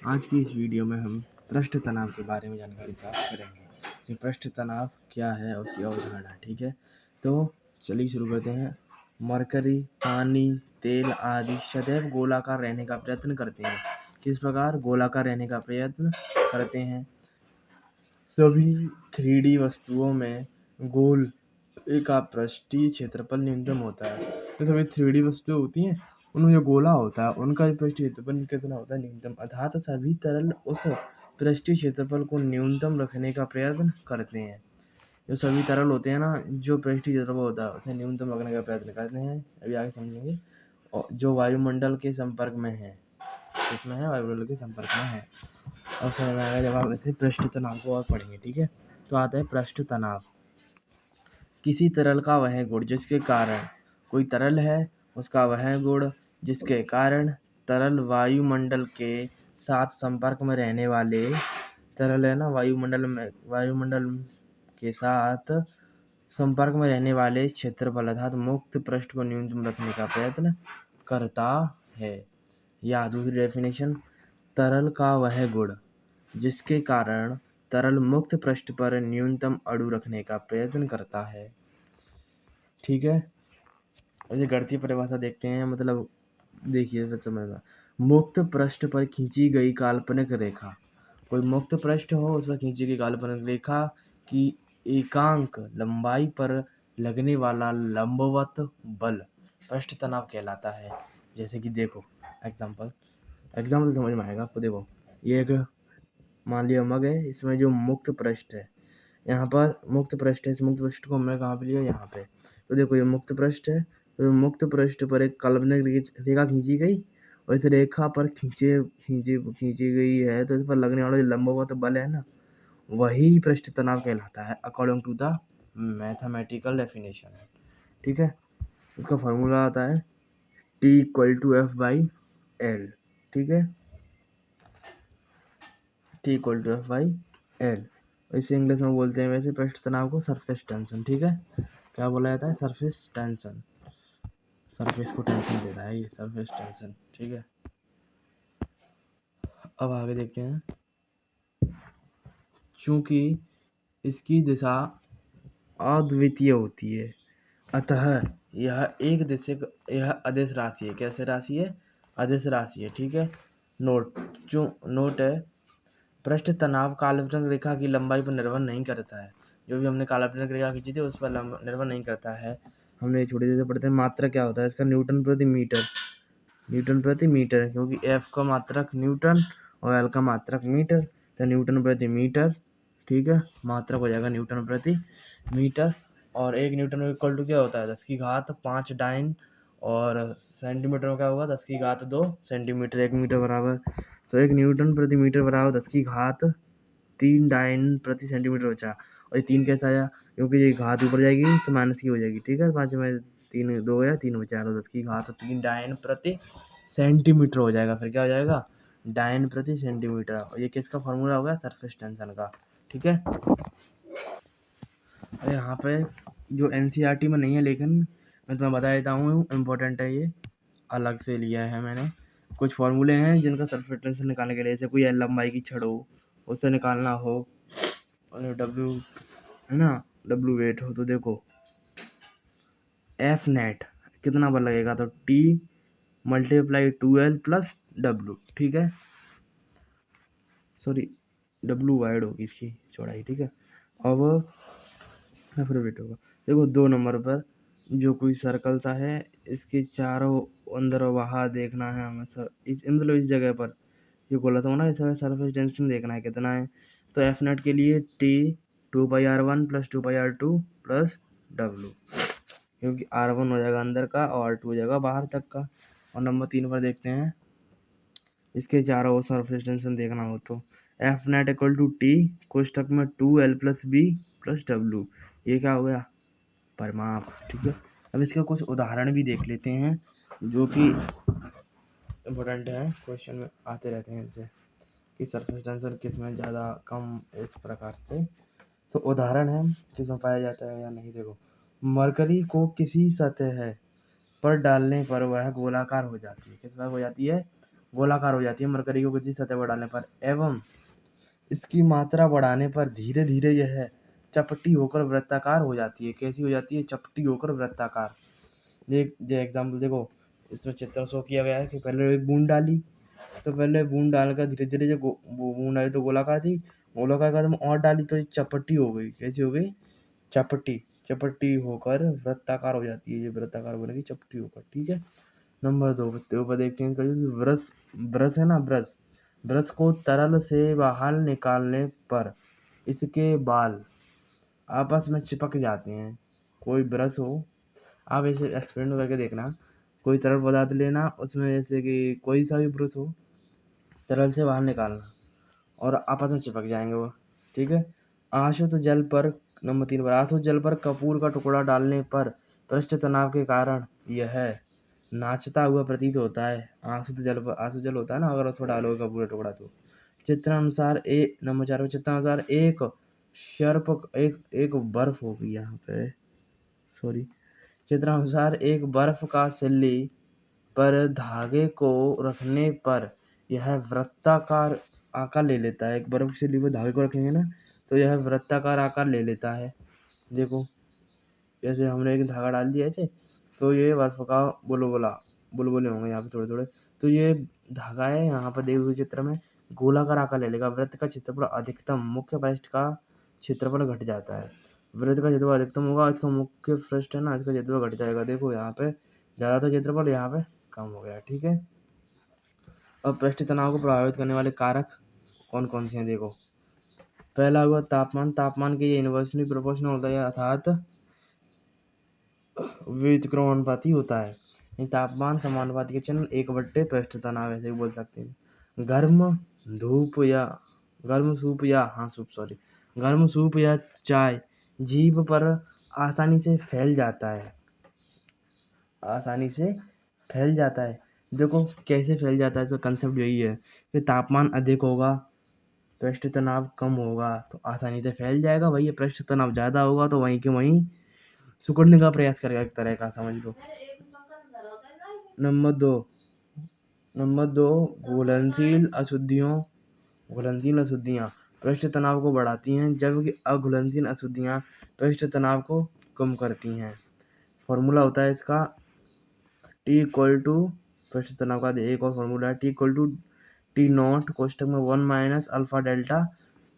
आज की इस वीडियो में हम पृष्ठ तनाव के बारे में जानकारी प्राप्त करेंगे कि पृष्ठ तनाव क्या है और उसकी अवधारणा। ठीक है, तो चलिए शुरू करते हैं। मरकरी, पानी, तेल आदि सदैव गोलाकार रहने का प्रयत्न करते हैं। किस प्रकार गोलाकार रहने का प्रयत्न करते हैं? सभी 3D वस्तुओं में गोल का पृष्ठीय क्षेत्रफल न्यूनतम होता है। तो सभी 3D वस्तुएं होती हैं, उनमें जो गोला होता है उनका पृष्ठीय क्षेत्रफल कितना होता है? न्यूनतम। अर्थात सभी तरल उस पृष्ठीय क्षेत्रफल को न्यूनतम रखने का प्रयत्न करते हैं। जो सभी तरल होते हैं ना, जो पृष्ठीय क्षेत्रफल होता है उसे न्यूनतम रखने का प्रयत्न करते हैं। अभी आगे समझेंगे। और जो वायुमंडल के संपर्क में है, किसमें है? वायुमंडल के संपर्क में है। अब समझ में आएगा जब आप ऐसे पृष्ठ तनाव को और पढ़ेंगे। ठीक है, तो आता है पृष्ठ तनाव। किसी तरल का वह गुण जिसके कारण, कोई तरल है उसका वह गुण जिसके कारण तरल वायुमंडल के साथ संपर्क में रहने वाले, तरल है ना, वायुमंडल के साथ संपर्क में रहने वाले क्षेत्रफल अर्थात मुक्त पृष्ठ को न्यूनतम रखने का प्रयत्न करता है। या दूसरी डेफिनेशन, तरल का वह गुण जिसके कारण तरल मुक्त पृष्ठ पर न्यूनतम अणु रखने का प्रयत्न करता है। ठीक है, ये गणितीय परिभाषा देखते हैं। मतलब देखिए फिर समझना। मुक्त पृष्ठ पर खींची गई काल्पनिक रेखा, कोई मुक्त पृष्ठ हो उस पर खींची गई काल्पनिक रेखा की एकांक लंबाई पर लगने वाला लंबवत बल पृष्ठ तनाव कहलाता है। जैसे कि देखो एग्जाम्पल से समझ में आएगा आपको। देखो ये एक मान लिया मग है, इसमें जो मुक्त पृष्ठ है, यहाँ पर मुक्त पृष्ठ है, इस मुक्त पृष्ठ को हमने कहाँ पे लिया? यहाँ पे। तो देखो ये मुक्त पृष्ठ है, तो मुक्त पृष्ठ पर एक काल्पनिक रेखा खींची गई और इस रेखा पर खींची गई है, तो इस पर लगने वाला जो लंबवत बल है ना, वही पृष्ठ तनाव कहलाता है according to the mathematical definition. ठीक है, इसका फॉर्मूला आता है T=F/L। ठीक है, T=F/L। इसे इंग्लिश में बोलते हैं वैसे पृष्ठ तनाव को सरफेस टेंशन। ठीक है, क्या बोला जाता है? Surface tension. सरफेस को टेंशन देता है ये सरफेस टेंशन। ठीक है, अब आगे देखते हैं। चूंकि इसकी दिशा अद्वितीय होती है, अतः यह अदिश राशि है। कैसे राशि है? अदिश राशि है। ठीक है, नोट है, पृष्ठ तनाव काल्पनिक रेखा की लंबाई पर निर्भर नहीं करता है। जो भी हमने काल्पनिक रेखा खींची थी उस पर निर्भर नहीं करता है। हमने छोटी देर से पढ़ते हैं। मात्रा क्या होता है इसका? न्यूटन प्रति मीटर। क्योंकि एफ का मात्रक न्यूटन और एल का मात्रक मीटर, तो न्यूटन प्रति मीटर। ठीक है, मात्रक हो जाएगा न्यूटन प्रति मीटर। और एक न्यूटन इक्वल टू क्या होता है? 10⁵5 डाइन। और सेंटीमीटर में क्या होगा? 10⁵2 सेंटीमीटर। 1 मीटर बराबर, तो 1 न्यूटन प्रति मीटर बराबर 10⁵3 डाइन प्रति सेंटीमीटर बचा। और ये 3 कैसे आया? क्योंकि ये घात ऊपर जाएगी तो माइनस की हो जाएगी। ठीक है, 5 में 3 2 या 3 बचा, तो 10⁵3 डाइन प्रति सेंटीमीटर हो जाएगा। फिर क्या हो जाएगा? डाइन प्रति सेंटीमीटर। और ये किसका फॉर्मूला होगा? सरफेस टेंशन का। ठीक है, यहाँ पे जो NCERT में नहीं है, लेकिन मैं तुम्हें बता देता हूँ, इम्पोर्टेंट है ये, अलग से लिया है मैंने। कुछ फॉर्मूले हैं जिनका सरफेस टेंशन निकालने के लिए, जैसे कोई लंबाई की छड़ हो उससे निकालना हो, और W है ना, W वेट हो, तो देखो F नेट कितना बल लगेगा? तो T × 2L + W। ठीक है, सॉरी W वाइड होगी इसकी चौड़ाई। ठीक है, अब फिर वेट होगा। देखो 2 नंबर पर जो कोई सर्कल सा है, इसके चारों अंदर बाहर देखना है हमें सर, मतलब इस जगह पर ये बोला था ना, इसमें सरफेस टेंशन देखना है कितना है। तो एफ नेट के लिए T 2πr1 + 2πr2 + W, क्योंकि R1 हो जाएगा अंदर का और R2 हो जाएगा बाहर तक का। और नंबर 3 पर देखते हैं, इसके चारों ओर सरफेस टेंशन देखना हो तो एफ नेट = T कोष्ठक में 2L + B + W। ये क्या हो गया? परिमाप। ठीक है, अब इसके कुछ उदाहरण भी देख लेते हैं जो कि इम्पोर्टेंट है, क्वेश्चन में आते रहते हैं इससे कि सरफेस टेंशन किस में ज़्यादा कम, इस प्रकार से। तो उदाहरण है किस में पाया जाता है या नहीं। देखो, मरकरी को किसी सतह पर डालने पर वह गोलाकार हो जाती है। किस बार हो जाती है? गोलाकार हो जाती है मरकरी को किसी सतह पर डालने पर, एवं इसकी मात्रा बढ़ाने पर धीरे धीरे यह चपटी होकर वृत्ताकार हो जाती है। कैसी हो जाती है? चपटी होकर वृत्ताकार। देख ये एग्जाम्पल देखो, इसमें चित्र शो किया गया है कि पहले एक बूंद डाली, तो पहले बूंद डालकर धीरे धीरे जो वो बूंद आई तो गोलाकार थी, गोलाकार का तुम और डाली तो ये चपटी हो गई। कैसी हो गई? चपटी। चपटी होकर वृत्ताकार हो जाती है, ये वृत्ताकार बनेगी चपटी होकर। ठीक है। नंबर 2 के ऊपर देखते हैं ब्रश। ब्रश है ना, ब्रश। ब्रश को तरल से बाहर निकालने पर इसके बाल आपस में चिपक जाते हैं। कोई ब्रश हो, आप ऐसे एक्सपेरिमेंट करके देखना, कोई तरल पदार्थ लेना, उसमें जैसे कि कोई सा भी ब्रश हो, तरल से बाहर निकालना और आपस में चिपक जाएंगे वो। ठीक है। आशुत जल पर नंबर 3 पर आशुत जल पर कपूर का टुकड़ा डालने पर पृष्ठ तनाव के कारण यह नाचता हुआ प्रतीत होता है। आशुत जल होता है ना, अगर उसमें डालोगे कपूर का टुकड़ा तो चित्रानुसार नंबर 4 पर चित्रानुसार एक बर्फ होगी यहाँ पे, सॉरी, चित्रानुसार एक बर्फ का सिल्ली पर धागे को रखने पर यह वृत्ताकार आकार ले लेता है। एक बर्फ की सिल्ली पर धागे को रखेंगे ना तो यह वृत्ताकार आकार ले लेता है। देखो, जैसे हमने एक धागा डाल दिया ऐसे, तो ये बर्फ का बुलबुले होंगे यहाँ पे थोड़े थोड़े, तो ये धागा है यहाँ पर देखो चित्र में गोलाकार आकार ले लेगा। वृत्त का क्षेत्रफल अधिकतम मुख्य पृष्ठ का क्षेत्रफल घट जाता है। वृत्त का क्षेत्रफल अधिकतम होगा, इसका मुख्य पृष्ठ है ना, इसका क्षेत्रफल घट जाएगा। देखो यहाँ पे ज्यादा था क्षेत्रफल, यहाँ पे कम हो गया। ठीक है। अब पृष्ठ तनाव को प्रभावित करने वाले कारक कौन कौन से हैं देखो। पहला हुआ तापमान। तापमान के ये इन्वर्सली प्रोपोर्शनल होता है, अर्थात व्युत्क्रमानुपाती होता है। ये तापमान समानुपाती के चिन्ह 1/, पृष्ठ तनाव ऐसे भी बोल सकते हैं। गर्म सूप या चाय जीभ पर आसानी से फैल जाता है। आसानी से फैल जाता है। देखो कैसे फैल जाता है, इसका कंसेप्ट यही है कि तापमान अधिक होगा, पृष्ठ तनाव कम होगा तो आसानी से फैल जाएगा। वही पृष्ठ तनाव ज़्यादा होगा तो वहीं के वहीं सिकुड़ने का प्रयास करेगा, एक तरह का समझ लो। नंबर 2 घुलनशील अशुद्धियाँ पृष्ठ तनाव को बढ़ाती हैं, जबकि अघुलनशील अशुद्धियाँ पृष्ठ तनाव को कम करती हैं। फॉर्मूला होता है इसका T पृष्ठ तनाव का एक और फॉर्मूला है T0 कोष्ठक में 1 - अल्फा डेल्टा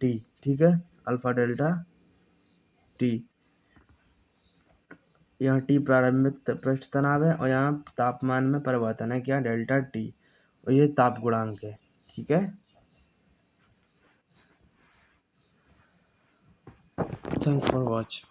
T। ठीक है, अल्फा डेल्टा T। यहाँ T प्रारंभिक पृष्ठ तनाव है और यहाँ तापमान में परिवर्तन है क्या, डेल्टा T, और ये ताप गुणांक है। ठीक है। Thanks for watch.